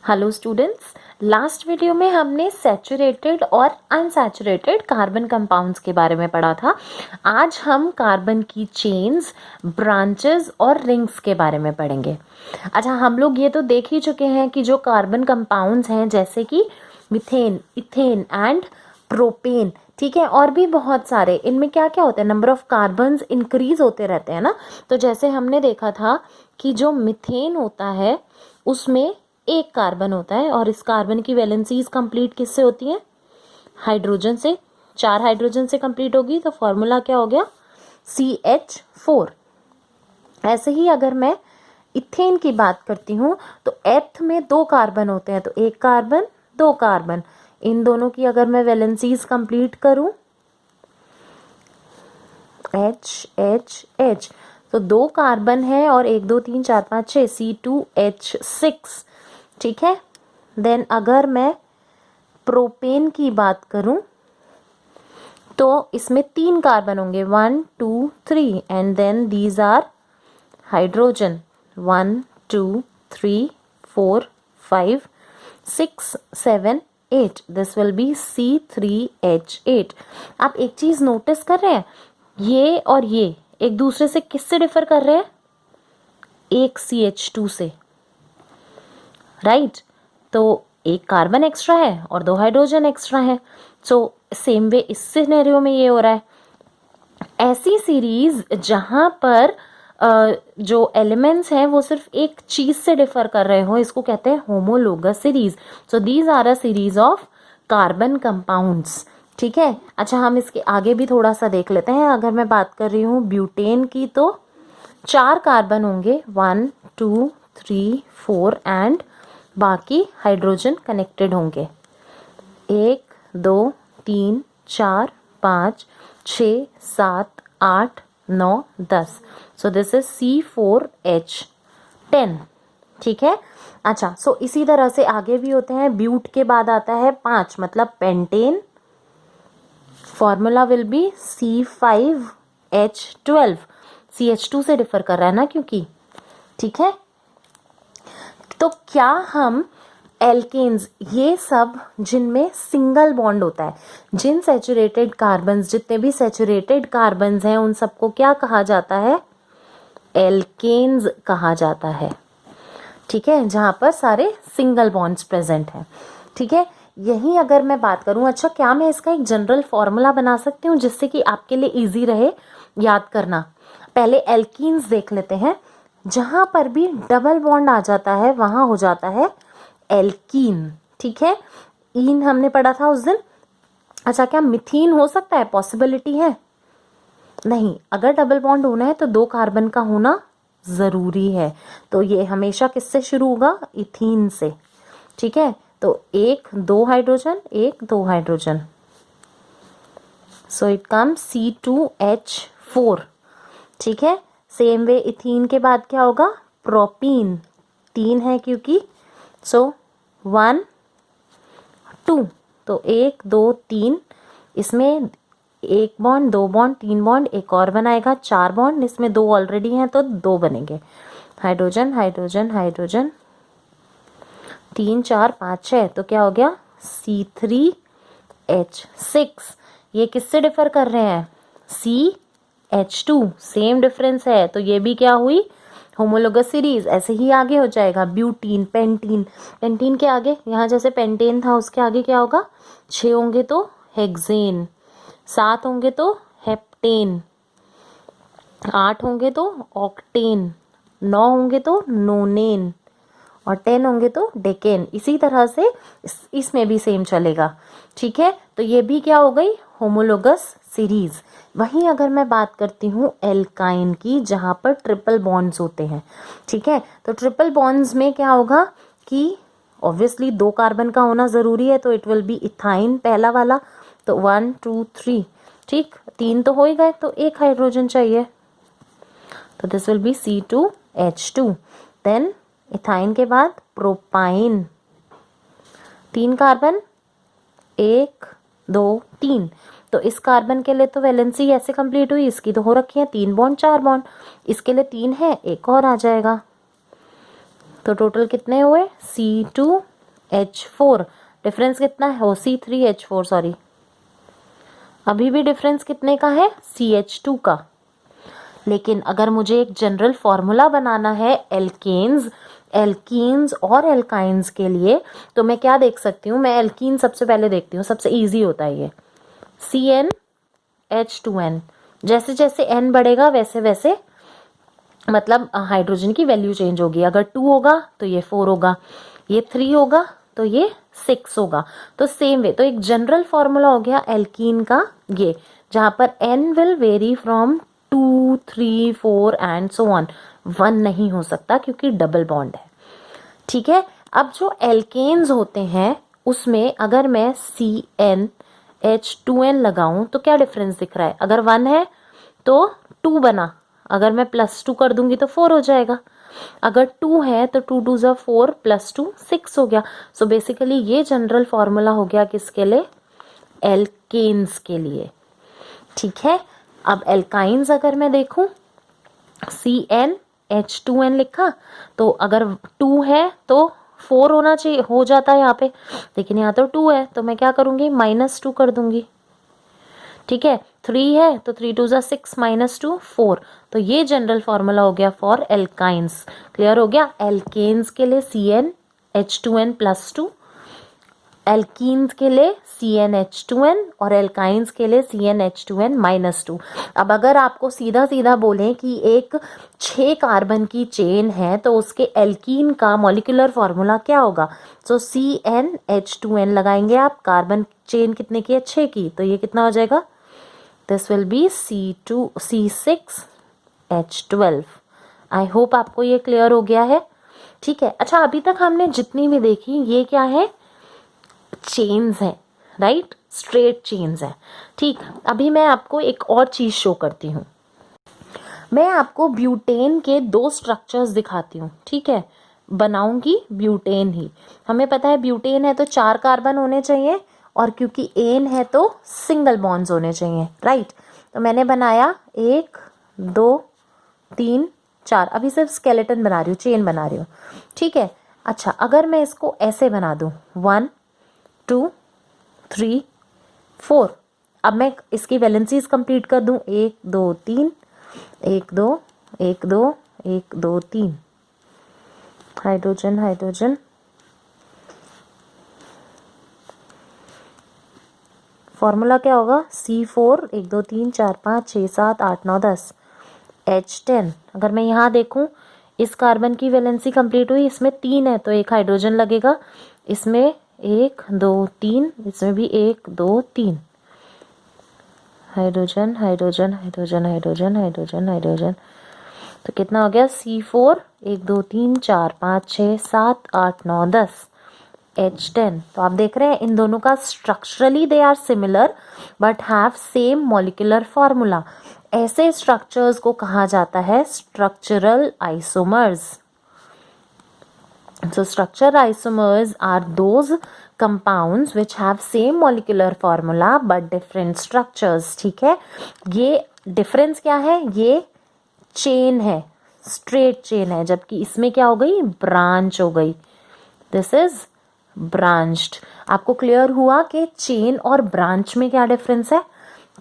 Hello students, last video में हमने saturated और अनसैचुरेटेड कार्बन कंपाउंड्स के बारे में पढ़ा था। आज हम कार्बन की चेन्स, ब्रांचेस और रिंग्स के बारे में पढ़ेंगे। अच्छा, हम लोग ये तो देख ही चुके हैं कि जो कार्बन कंपाउंड्स हैं जैसे कि मीथेन, इथेन एंड प्रोपेन, ठीक है, और भी बहुत सारे, इनमें क्या क्या होता है, नंबर ऑफ कार्बन्स इंक्रीज होते रहते हैं ना। तो जैसे हमने देखा था कि जो मीथेन होता है उसमें एक कार्बन होता है और इस कार्बन की वैलेंसीज कंप्लीट किससे होती है? हाइड्रोजन से। 4 हाइड्रोजन से कंप्लीट होगी तो फॉर्मूला क्या हो गया? CH4। ऐसे ही अगर मैं इथेन की बात करती हूँ तो एथ में 2 कार्बन होते हैं, तो 1 कार्बन 2 कार्बन, इन दोनों की अगर मैं वैलेंसीज कंप्लीट करूं H, तो 2 कार्बन है और 1 2 3 4 5 6 C2H6, ठीक है। देन अगर मैं प्रोपेन की बात करूं तो इसमें 3 कार्बन होंगे, 1 2 3, and then these are hydrogen, 1 2 3 4 5 6 7 8, this will be C3H8। आप एक चीज नोटिस कर रहे हैं, ये और ये एक दूसरे से किससे डिफर कर रहे हैं? एक CH2 से, राइट। तो एक कार्बन एक्स्ट्रा है और 2 हाइड्रोजन एक्स्ट्रा है। सो सेम वे इस सिनेरियो में ये हो रहा है। ऐसी सीरीज जहां पर जो एलिमेंट्स हैं वो सिर्फ एक चीज से डिफर कर रहे हो, इसको कहते हैं homologous series. So these are a series of carbon compounds, ठीक है। अच्छा, हम इसके आगे भी थोड़ा सा देख लेते हैं। अगर मैं बात कर रही हूँ ब्यूटेन की तो 4 कार्बन होंगे, 1 2 3 4, एंड बाकी हाइड्रोजन कनेक्टेड होंगे, 1 2 3 4 5 6 7 8 9 10। सो दिस इज C4H10, ठीक है। अच्छा, सो इसी तरह से आगे भी होते हैं। ब्यूट के बाद आता है 5, मतलब pentane, formula will be C5H12, CH2 से डिफर कर रहा है ना क्योंकि, ठीक है। तो क्या हम एल्केन्स, ये सब जिनमें सिंगल बॉन्ड होता है, जिन सैचुरेटेड कार्बन्स, जितने भी सैचुरेटेड कार्बन्स हैं उन सबको क्या कहा जाता है? एल्केन्स कहा जाता है, ठीक है, जहां पर सारे सिंगल बॉन्ड्स प्रेजेंट हैं, ठीक है। यही अगर मैं बात करूं, अच्छा क्या मैं इसका एक जनरल फॉर्मूला बना सकती हूँ जिससे कि आपके लिए इजी रहे याद करना? पहले एल्कीन्स देख लेते हैं। जहां पर भी डबल बॉन्ड आ जाता है वहां हो जाता है एल्कीन, ठीक है। ईन हमने पढ़ा था उस दिन। अच्छा, क्या मिथीन हो सकता है? पॉसिबिलिटी है? नहीं, अगर डबल बॉन्ड होना है तो 2 कार्बन का होना जरूरी है। तो ये हमेशा किससे शुरू होगा? इथीन से, ठीक है। तो 1 2 hydrogen, 1 2 hydrogen, so it comes C2H4, ठीक है। सेम वे इथीन के बाद क्या होगा? प्रोपीन, 3 है क्योंकि, सो 1 2, तो 1 2 3, इसमें 1 बॉन्ड 2 बॉन्ड 3 बॉन्ड, एक और बनाएगा 4 बॉन्ड, इसमें 2 ऑलरेडी हैं तो 2 बनेंगे, हाइड्रोजन हाइड्रोजन हाइड्रोजन, 3 4 5 6, तो क्या हो गया? C3H6। ये किससे डिफर कर रहे हैं? CH2, सेम डिफरेंस है, तो ये भी क्या हुई? Homologous series. ऐसे ही आगे हो जाएगा ब्यूटीन, पेंटीन, पेंटीन के आगे यहाँ जैसे पेंटेन था उसके आगे क्या होगा? 6 होंगे तो हेक्सेन, 7 होंगे तो हेप्टेन, 8 होंगे तो ऑक्टेन, 9 होंगे तो नोनेन, और 10 होंगे तो डेकेन। इसी तरह से इसमें भी सेम चलेगा, ठीक है। तो ये भी क्या हो गई? Homologous series. वहीं अगर मैं बात करती हूँ एल्काइन की, जहां पर ट्रिपल बॉन्ड्स होते हैं, ठीक है, तो ट्रिपल बॉन्ड्स में क्या होगा कि ऑब्वियसली 2 कार्बन का होना जरूरी है, तो इट विल बी इथाइन पहला वाला, तो 1 2 3, ठीक, 3 तो हो ही गए, तो 1 हाइड्रोजन चाहिए, तो this will be C2H2। Then ethyne के बाद प्रोपाइन, 3 कार्बन, 1 2 3, तो इस कार्बन के लिए तो वैलेंसी ऐसे कंप्लीट हुई, इसकी तो हो रखी है 3 बॉन्ड 4 बॉन्ड, इसके लिए 3 है, एक और आ जाएगा, तो टोटल कितने हुए? C2 H4 डिफरेंस कितना है, ओ C3H4 सॉरी, अभी भी डिफरेंस कितने का है, CH2 का। लेकिन अगर मुझे एक जनरल फॉर्मूला बनाना है एल्कीन्स और एल्काइंस के लिए, तो मैं क्या देख सकती हूँ, मैं एल्कीन सबसे पहले देखती हूँ, सबसे इजी होता है ये CnH2n। जैसे जैसे n बढ़ेगा वैसे वैसे मतलब हाइड्रोजन की वैल्यू चेंज होगी। अगर 2 होगा तो ये 4 होगा, ये 3 होगा तो ये 6 होगा। तो सेम वे, तो एक जनरल फॉर्मूला हो गया एल्कीन का ये, जहाँ पर n will very from 2, 3, 4 and so on. 1 नहीं हो सकता क्योंकि डबल बॉन्ड है। ठीक है, अब जो एल्केन्स होते हैं उसमें अगर मैं CnH2n लगाऊं तो क्या डिफरेंस दिख रहा है, अगर 1 है तो 2 बना, अगर मैं +2 कर दूंगी तो 4 हो जाएगा, अगर 2 है तो 2 2 ज़ा 4 +2 6 हो गया। सो बेसिकली ये जनरल फॉर्मूला हो गया किसके लिए, एल्केन्स के लिए। ठीक है, अब एल्काइंस अगर मैं देखूं, CnH2n लिखा, तो अगर 2 है तो 4 होना चाहिए, हो जाता है यहाँ पे, लेकिन यहाँ तो 2 है तो मैं क्या करूँगी, -2 कर दूंगी। ठीक है, 3 है तो 3 2 ज़ा 6 -2 4। तो ये जनरल फॉर्मूला हो गया फॉर एल्काइंस। क्लियर हो गया, एल्केन्स के लिए CnH2n +2, एल्कीन्स के लिए CnH2n और एल्काइंस के लिए CnH2n -2। अब अगर आपको सीधा सीधा बोलें कि एक 6 कार्बन की चेन है तो उसके एल्कीन का मॉलिक्यूलर फॉर्मूला क्या होगा, सो CnH2n लगाएंगे आप, कार्बन चेन कितने की है, 6 की, तो ये कितना हो जाएगा, this will B C6H12। I hope आपको ये क्लियर हो गया है। ठीक है, अच्छा अभी तक हमने जितनी भी देखी ये क्या है, चेन्स हैं, राइट, स्ट्रेट चेन्स हैं। ठीक, अभी मैं आपको एक और चीज शो करती हूँ। मैं आपको ब्यूटेन के 2 स्ट्रक्चर्स दिखाती हूँ। ठीक है, बनाऊंगी ब्यूटेन ही, हमें पता है ब्यूटेन है तो 4 कार्बन होने चाहिए, और क्योंकि एन है तो सिंगल बॉन्ड्स होने चाहिए, राइट। तो मैंने बनाया 1 2 3 4, अभी सिर्फ स्केलेटन बना रही हूँ, चेन बना रही हूँ। ठीक है, अच्छा अगर मैं इसको ऐसे बना दूँ 1 2 3 4, अब मैं इसकी वैलेंसीज कंप्लीट कर दूं, 1 2 3 1 2 1 2 1 2 3, हाइड्रोजन हाइड्रोजन, फॉर्मूला क्या होगा, C4 1 2 3 4 5 6 7 8 9 10 H10। अगर मैं यहाँ देखूं, इस कार्बन की वैलेंसी कंप्लीट हुई, इसमें 3 है तो एक हाइड्रोजन लगेगा, इसमें 1 2 3, इसमें भी 1 2 3, hydrogen hydrogen hydrogen hydrogen hydrogen hydrogen, तो कितना हो गया, C4 1 2 3 4 5 6 7 8 9 10 H10। तो आप देख रहे हैं इन दोनों का structurally they are similar but have same molecular formula. ऐसे स्ट्रक्चर्स को कहा जाता है structural isomers. So structure isomers are those compounds which have same molecular formula but different structures। ठीक है, ये डिफरेंस क्या है, ये चेन है, स्ट्रेट चेन है, जबकि इसमें क्या हो गई, ब्रांच हो गई, दिस इज ब्रांच्ड। आपको क्लियर हुआ कि चेन और ब्रांच में क्या डिफरेंस है।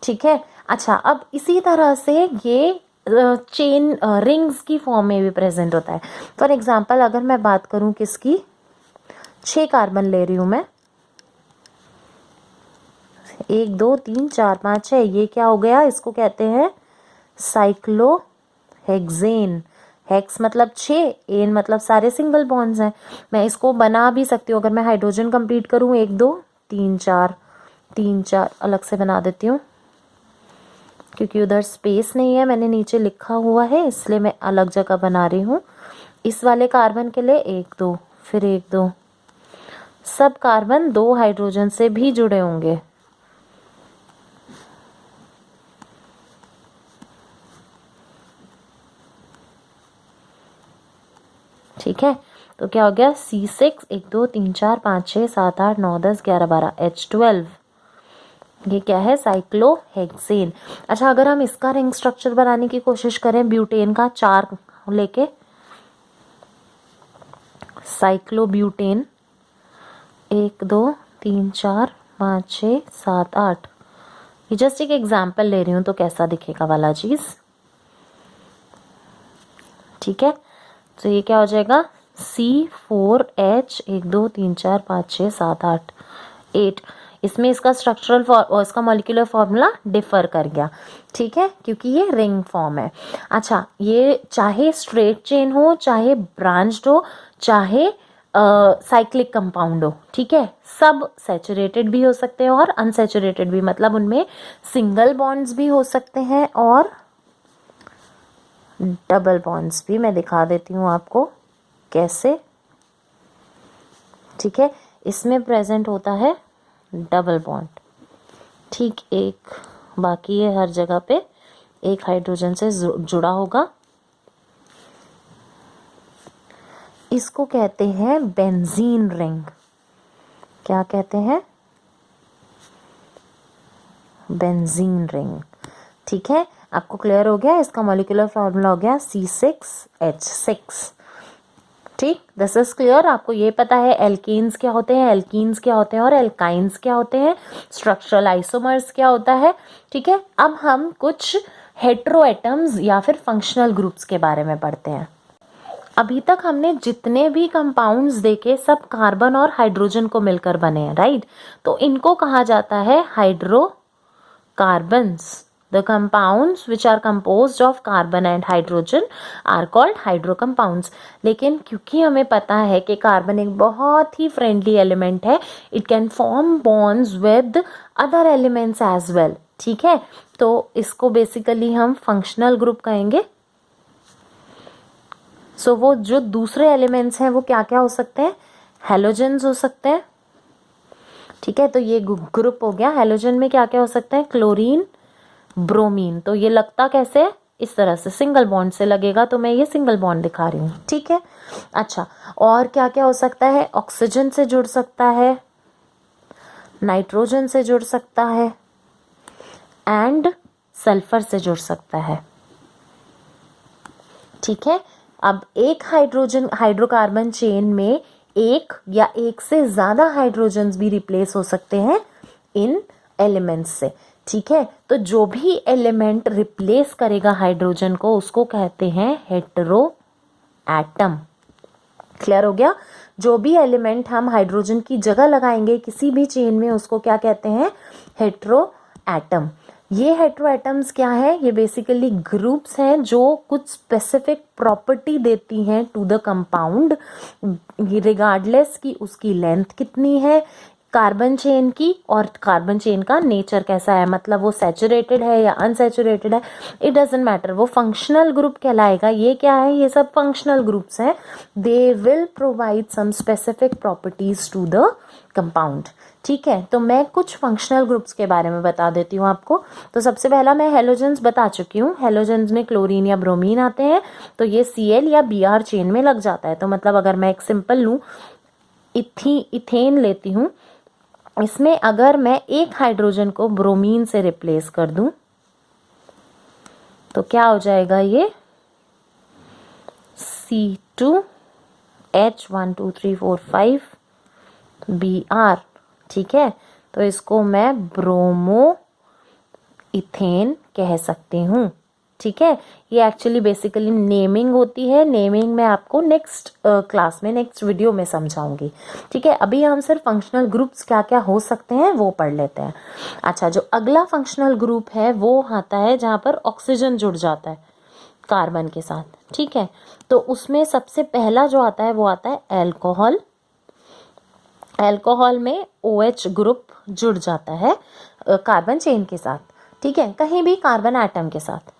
ठीक है, अच्छा अब इसी तरह से ये चेन रिंग्स की फॉर्म में भी प्रेजेंट होता है। फॉर एग्जांपल अगर मैं बात करूं किसकी, 6 कार्बन ले रही हूं मैं, 1 2 3 4 5 6, ये क्या हो गया, इसको कहते हैं साइक्लोहेक्सेन। हेक्स मतलब 6, एन मतलब सारे सिंगल बॉन्ड्स हैं। मैं इसको बना भी सकती हूँ, अगर मैं हाइड्रोजन कंप्लीट करूँ 1 2 3 4 3 4, अलग से बना देती हूँ क्योंकि उधर स्पेस नहीं है, मैंने नीचे लिखा हुआ है इसलिए मैं अलग जगह बना रही हूँ। इस वाले कार्बन के लिए 1 2 फिर 1 2, सब कार्बन 2 हाइड्रोजन से भी जुड़े होंगे। ठीक है, तो क्या हो गया, C6 1 2 3 4 5 6 7 8 9 10 11 12 H12, ये क्या है, साइक्लोहेक्सेन। अच्छा अगर हम इसका रिंग स्ट्रक्चर बनाने की कोशिश करें ब्यूटेन का, 4 लेके साइक्लोब्यूटेन, 1 2 3 4 5 6 7 8, ये जस्ट एक एग्जाम्पल ले रही हूँ तो कैसा दिखेगा वाला चीज। ठीक है, तो ये क्या हो जाएगा C4H 1 2 3 4 5 6 7 8 8। इसमें इसका स्ट्रक्चरल और इसका मॉलिक्यूलर फॉर्मूला डिफर कर गया। ठीक है, क्योंकि ये रिंग फॉर्म है। अच्छा, ये चाहे स्ट्रेट चेन हो, चाहे ब्रांच्ड हो, चाहे साइक्लिक कंपाउंड हो, ठीक है, सब सैचुरेटेड भी हो सकते हैं और अनसैचुरेटेड भी, मतलब उनमें सिंगल बॉन्ड्स भी हो सकते हैं और डबल बॉन्ड्स भी। मैं दिखा देती हूँ आपको कैसे। ठीक है, इसमें प्रेजेंट होता है डबल बॉन्ड, ठीक एक, बाकी ये हर जगह पे एक हाइड्रोजन से जुड़ा होगा। इसको कहते हैं बेंजीन रिंग। क्या कहते हैं? Benzene ring. ठीक है, आपको क्लियर हो गया? इसका मॉलिक्यूलर फॉर्मूला हो गया C6H6। ठीक, दिस इज क्लियर। आपको ये पता है एल्केन्स क्या होते हैं, एल्कीन्स क्या होते हैं और एल्काइंस क्या होते हैं, स्ट्रक्चरल आइसोमर्स क्या होता है। ठीक है, अब हम कुछ हेटेरो एटम्स या फिर फंक्शनल ग्रुप्स के बारे में पढ़ते हैं। अभी तक हमने जितने भी कंपाउंड्स देखे सब कार्बन और हाइड्रोजन को मिलकर बने हैं, राइट? तो इनको कहा जाता है hydrocarbons. The compounds which are composed of carbon and hydrogen are called hydrocompounds। लेकिन क्योंकि हमें पता है कि कार्बन एक बहुत ही फ्रेंडली एलिमेंट है, it can form bonds with other elements as well। ठीक है, तो इसको बेसिकली हम फंक्शनल ग्रुप कहेंगे। सो वो जो दूसरे एलिमेंट्स हैं वो क्या क्या हो सकते हैं? हेलोजेंस हो सकते हैं। ठीक है, तो ये ग्रुप हो गया। हेलोजन में क्या क्या हो सकते हैं? Chlorine, bromine. तो ये लगता कैसे है? इस तरह से सिंगल बॉन्ड से लगेगा, तो मैं ये सिंगल बॉन्ड दिखा रही हूँ। ठीक है, अच्छा, और क्या क्या हो सकता है? ऑक्सीजन से जुड़ सकता है, नाइट्रोजन से जुड़ सकता है एंड सल्फर से जुड़ सकता है। ठीक है, अब एक हाइड्रोकार्बन चेन में एक या एक से ज्यादा हाइड्रोजन्स भी रिप्लेस हो सकते हैं इन एलिमेंट्स से। ठीक है, तो जो भी एलिमेंट रिप्लेस करेगा हाइड्रोजन को उसको कहते हैं हेटेरो एटम। क्लियर हो गया? जो भी एलिमेंट हम हाइड्रोजन की जगह लगाएंगे किसी भी चेन में उसको क्या कहते हैं? Hetero atom. ये हेटेरो एटम्स क्या है? ये बेसिकली ग्रुप्स हैं जो कुछ स्पेसिफिक प्रॉपर्टी देती हैं टू द कंपाउंड, रिगार्डलेस कि उसकी लेंथ कितनी है, कार्बन चेन की, और कार्बन चेन का नेचर कैसा है, मतलब वो सैचुरेटेड है या अनसैचुरेटेड है, इट डजेंट मैटर, वो फंक्शनल ग्रुप कहलाएगा। ये क्या है? ये सब फंक्शनल ग्रुप्स हैं। They will provide some specific properties to the compound. ठीक है, तो मैं कुछ फंक्शनल ग्रुप्स के बारे में बता देती हूँ आपको। तो सबसे पहला मैं हेलोजेंस बता चुकी हूँ। हेलोजेंस में क्लोरीन या ब्रोमीन आते हैं, तो ये Cl या Br चेन में लग जाता है। तो मतलब अगर मैं एक सिंपल लूँ, इथेन लेती हूँ, इसमें अगर मैं एक हाइड्रोजन को ब्रोमीन से रिप्लेस कर दूं तो क्या हो जाएगा? ये C2H1 2 3 4 5 Br। ठीक है, तो इसको मैं ब्रोमो इथेन कह सकती हूँ। ठीक है, ये एक्चुअली बेसिकली नेमिंग होती है। नेमिंग मैं आपको नेक्स्ट क्लास में, नेक्स्ट वीडियो में समझाऊंगी। ठीक है, अभी हम सिर्फ फंक्शनल ग्रुप्स क्या क्या हो सकते हैं वो पढ़ लेते हैं। अच्छा, जो अगला फंक्शनल ग्रुप है वो आता है जहाँ पर ऑक्सीजन जुड़ जाता है कार्बन के साथ। ठीक है, तो उसमें सबसे पहला जो आता है वो आता है एल्कोहल। एल्कोहल में OH ग्रुप जुड़ जाता है कार्बन चेन के साथ। ठीक है, कहीं भी कार्बन एटम के साथ।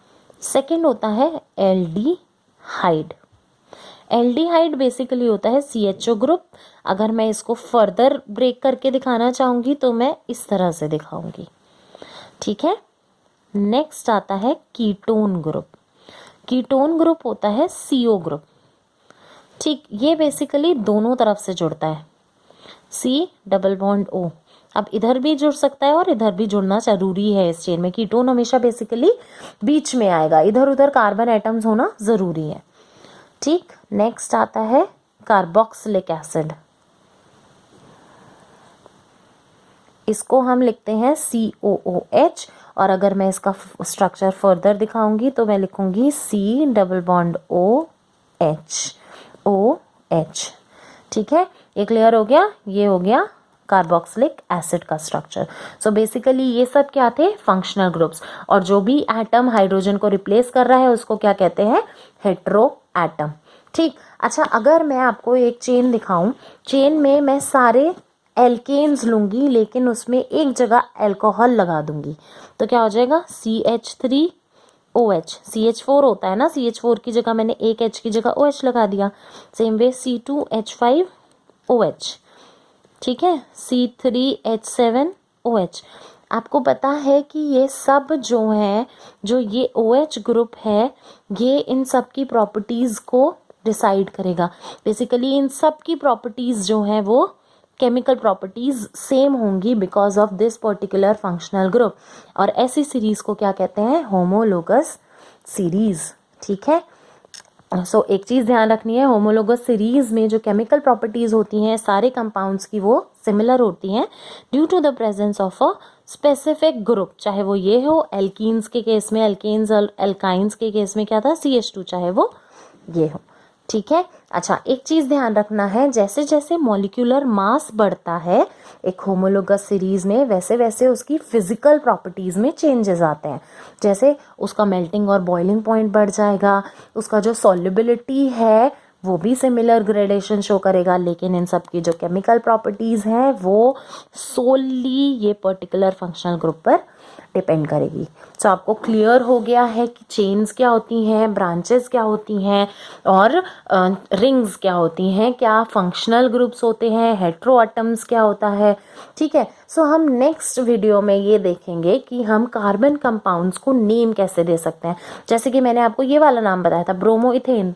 सेकेंड होता है एल्डिहाइड। एल्डिहाइड बेसिकली होता है CHO ग्रुप। अगर मैं इसको फर्दर ब्रेक करके दिखाना चाहूंगी तो मैं इस तरह से दिखाऊंगी। ठीक है, नेक्स्ट आता है कीटोन ग्रुप। कीटोन ग्रुप होता है CO ग्रुप। ठीक, ये बेसिकली दोनों तरफ से जुड़ता है, C डबल बॉन्ड O। अब इधर भी जुड़ सकता है और इधर भी जुड़ना जरूरी है इस चेन में। कीटोन हमेशा बेसिकली बीच में आएगा, इधर उधर कार्बन एटम्स होना जरूरी है। ठीक, नेक्स्ट आता है कार्बोक्सिलिक एसिड। इसको हम लिखते हैं COOH, और अगर मैं इसका स्ट्रक्चर फर्दर दिखाऊंगी तो मैं लिखूंगी C डबल बॉन्ड OH। ठीक है, ये क्लियर हो गया। ये हो गया कार्बोक्सिलिक एसिड का स्ट्रक्चर। सो बेसिकली ये सब क्या थे, फंक्शनल ग्रुप्स, और जो भी एटम हाइड्रोजन को रिप्लेस कर रहा है उसको क्या कहते हैं, हेटेरो एटम। ठीक, अच्छा अगर मैं आपको एक चेन दिखाऊं, चेन में मैं सारे एल्केन्स लूंगी लेकिन उसमें एक जगह अल्कोहल लगा दूंगी, तो क्या हो जाएगा, CH3OH। CH4 होता है ना, CH4 की जगह मैंने एक H की जगह OH लगा दिया। सेम वे C2H5OH, ठीक है, C3H7OH। आपको पता है कि ये सब जो है, जो ये OH ग्रुप है, ये इन सब की प्रॉपर्टीज को डिसाइड करेगा। बेसिकली इन सब की प्रॉपर्टीज जो है वो केमिकल प्रॉपर्टीज सेम होंगी because of this particular functional group, और ऐसी सीरीज को क्या कहते हैं, होमोलोगस सीरीज। ठीक है, सो एक चीज़ ध्यान रखनी है, होमोलोगस सीरीज में जो केमिकल प्रॉपर्टीज होती हैं सारे कंपाउंड्स की वो सिमिलर होती हैं due to the presence of a specific group, चाहे वो ये हो, एल्कीन्स के केस में एल्केन्स और एल्काइंस के केस में क्या था, CH2, चाहे वो ये हो। ठीक है, अच्छा एक चीज ध्यान रखना है, जैसे जैसे मॉलिक्यूलर मास बढ़ता है एक होमोलोगस सीरीज में, वैसे वैसे उसकी फिजिकल प्रॉपर्टीज में चेंजेस आते हैं। जैसे उसका मेल्टिंग और बॉइलिंग पॉइंट बढ़ जाएगा, उसका जो सॉल्युबिलिटी है वो भी सिमिलर ग्रेडेशन शो करेगा, लेकिन इन सब की जो केमिकल प्रॉपर्टीज हैं वो सोली ये पर्टिकुलर फंक्शनल ग्रुप पर डिपेंड करेगी। सो आपको क्लियर हो गया है कि चेन्स क्या होती हैं, ब्रांचेस क्या होती हैं, और रिंग्स क्या होती हैं, क्या फंक्शनल ग्रुप्स होते हैं, हेटेरो एटम्स क्या होता है। ठीक है, सो हम नेक्स्ट वीडियो में ये देखेंगे कि हम कार्बन कंपाउंड्स को नेम कैसे दे सकते हैं। जैसे कि मैंने आपको ये वाला नाम बताया था, ब्रोमोइथेन,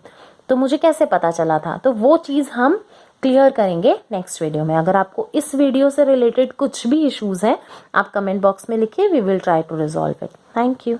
तो मुझे कैसे पता चला था, तो वो चीज़ हम क्लियर करेंगे नेक्स्ट वीडियो में। अगर आपको इस वीडियो से रिलेटेड कुछ भी इश्यूज हैं, आप कमेंट बॉक्स में लिखिए, we will try to resolve it. Thank you.